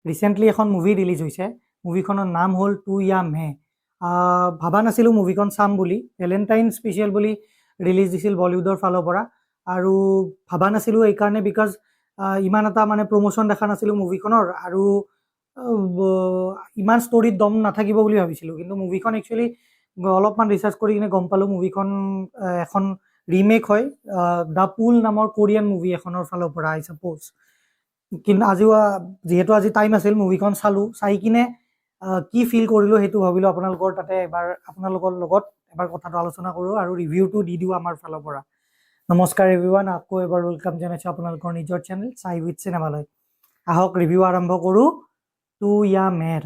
Recently এখন movie release হৈছে। মুভিখনৰ নাম হ'ল টু ইয়া মে। ভাবা নাছিলোঁ মুভিখন চাম বুলি। ভেলেণ্টাইন স্পেচিয়েল বুলি ৰিলিজ দিছিল বলিউডৰ ফালৰ পৰা, আৰু ভাবা নাছিলোঁ এইকাৰণে বিকজ ইমান এটা মানে প্ৰমোশ্যন দেখা নাছিলোঁ মুভিখনৰ, আৰু ইমান ষ্টৰিত দম নাথাকিব বুলি ভাবিছিলোঁ। কিন্তু মুভিখন একচুৱেলি অলপমান ৰিচাৰ্চ কৰি কিনে গম পালোঁ মুভিখন এখন ৰিমেক হয় দ্য পুল নামৰ কোৰিয়ান মুভি এখনৰ ফালৰ পৰা, আই ছাপ'জ। কিন্তু যিহেতু আজি টাইম আছিল, মুভিখন চালোঁ। চাই কিনে কি ফিল কৰিলোঁ সেইটো ভাবিলোঁ আপোনালোকৰ তাতে আপোনালোকৰ লগত এবাৰ কথাটো আলোচনা কৰোঁ আৰু ৰিভিউটো দি দিওঁ আমাৰ ফালৰ পৰা। নমস্কাৰ এভৰিৱান, আকৌ এবাৰ ৱেলকাম জনাইছোঁ আপোনালোকৰ নিজৰ চেনেল চাই উইথ চিনেমালৈ। আহক ৰিভিউ আৰম্ভ কৰোঁ টু ইয়া মেৰ।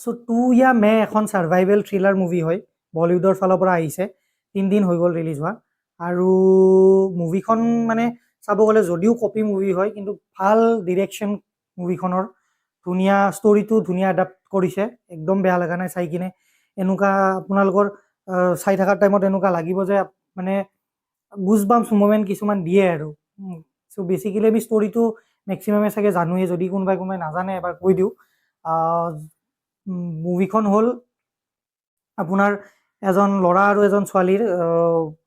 চ' টু ইয়া মে এখন ছাৰ্ভাইভেল থ্ৰিলাৰ মুভি হয়, বলিউডৰ ফালৰ পৰা আহিছে। 3 দিন হৈ গ'ল ৰিলিজ হোৱা। আৰু মুভিখন মানে চাব গ'লে যদিও কপি মুভি হয়, কিন্তু ভাল ডিৰেকশ্যন মুভিখনৰ, ধুনীয়া ষ্টৰিটো ধুনীয়া এডাপ্ট কৰিছে। একদম বেয়া লগা নাই চাই কিনে। এনেকুৱা আপোনালোকৰ চাই থকাৰ টাইমত এনেকুৱা লাগিব যে মানে গুজবাম্পছ মুভমেণ্ট কিছুমান দিয়ে আৰু। চ' বেচিকেলি আমি ষ্টৰিটো মেক্সিমামে চাগে জানোৱেই, যদি কোনোবাই নাজানে এবাৰ কৈ দিওঁ। মুভিখন হ'ল আপোনাৰ এজন ল'ৰা আৰু এজন ছোৱালীৰ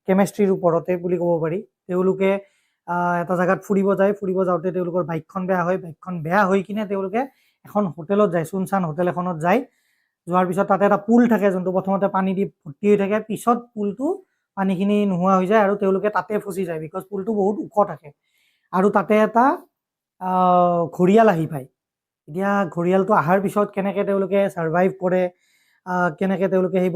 কেমেষ্ট্ৰিৰ ওপৰতে বুলি ক'ব পাৰি। তেওঁলোকে এটা জেগাত ফুৰিব যাওঁতে তেওঁলোকৰ বাইকখন বেয়া হয়। বাইকখন বেয়া হৈ কিনে তেওঁলোকে এখন হোটেলত যায়, চুনচান হোটেল এখনত যায়। যোৱাৰ পিছত তাতে এটা পুল থাকে, যোনটো প্ৰথমতে পানী দি ভৰ্তি হৈ থাকে। পিছত পুলটো পানীখিনি নোহোৱা হৈ যায় আৰু তেওঁলোকে তাতে ফচি যায়, বিকজ পুলটো বহুত ওখ থাকে। আৰু তাতে এটা ঘৰিয়াল আহি পায়। এতিয়া ঘৰিয়ালটো অহাৰ পিছত কেনেকৈ তেওঁলোকে ছাৰ্ভাইভ কৰে, কেনেকৈ তেওঁলোকে সেই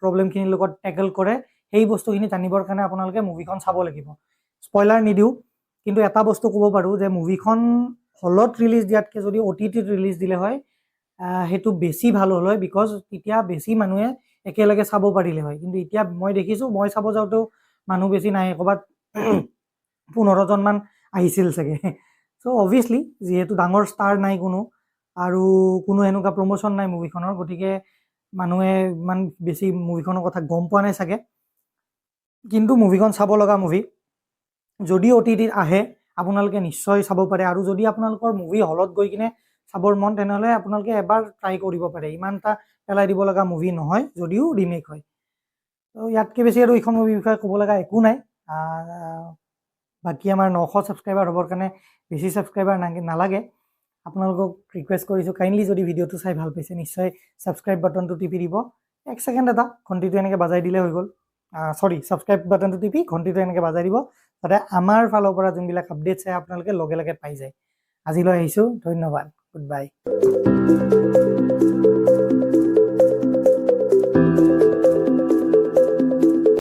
প্ৰব্লেমখিনিৰ লগত টেকল কৰে, সেই বস্তুখিনি জানিবৰ কাৰণে আপোনালোকে মুভিখন চাব লাগিব। স্পইলাৰ নিদিওঁ, কিন্তু এটা বস্তু ক'ব পাৰোঁ যে মুভিখন হলত ৰিলিজ দিয়াতকৈ যদি OTT ৰিলিজ দিলে হয় সেইটো বেছি ভাল হ'ল হয়, বিকজ তেতিয়া বেছি মানুহে একেলগে চাব পাৰিলে হয়। কিন্তু এতিয়া মই দেখিছোঁ, মই চাব যাওঁতেও মানুহ বেছি নাই, ক'ৰবাত 15জনমান আহিছিল চাগে। চ' অবভিয়াছলি যিহেতু ডাঙৰ ষ্টাৰ নাই কোনো, আৰু কোনো এনেকুৱা প্ৰমোশ্যন নাই মুভিখনৰ, গতিকে মানুহে ইমান বেছি মুভিখনৰ কথা গম পোৱা নাই চাগে। কিন্তু মুভিখন চাব লগা মুভি। যদি OTT আহে আপোনালোকে নিশ্চয় চাব পাৰে, আৰু যদি আপোনালোকৰ মুভি হলত গৈ কিনে চাবৰ মন, তেনেহ'লে আপোনালোকে এবাৰ ট্ৰাই কৰিব পাৰে। ইমান এটা পেলাই দিব লগা মুভি নহয়, যদিও ৰিমেক হয়। তো ইয়াতকৈ বেছি আৰু এইখন মুভিৰ বিষয়ে ক'ব লগা একো নাই। বাকী আমাৰ 900 ছাবস্ক্ৰাইবাৰ হ'বৰ কাৰণে বেছি ছাবস্ক্ৰাইবাৰ নালাগে। আপোনালোকক ৰিকুৱেষ্ট কৰিছোঁ, কাইণ্ডলি যদি ভিডিঅ'টো চাই ভাল পাইছে নিশ্চয় ছাবস্ক্ৰাইব বাটনটো টিপি দিব। 1 ছেকেণ্ড এটা ঘণ্টিটো এনেকৈ বাজাই দিলে হৈ গ'ল। ছাবস্ক্ৰাইব বাটনটো টিপি ঘণ্টিটো এনেকৈ বাজাই দিব, যাতে আমাৰ ফালৰ পৰা যোনবিলাক আপডেটছ আহে আপোনালোকে লগে লগে পাই যায়। আজিলৈ আহিছোঁ, ধন্যবাদ, গুড বাই।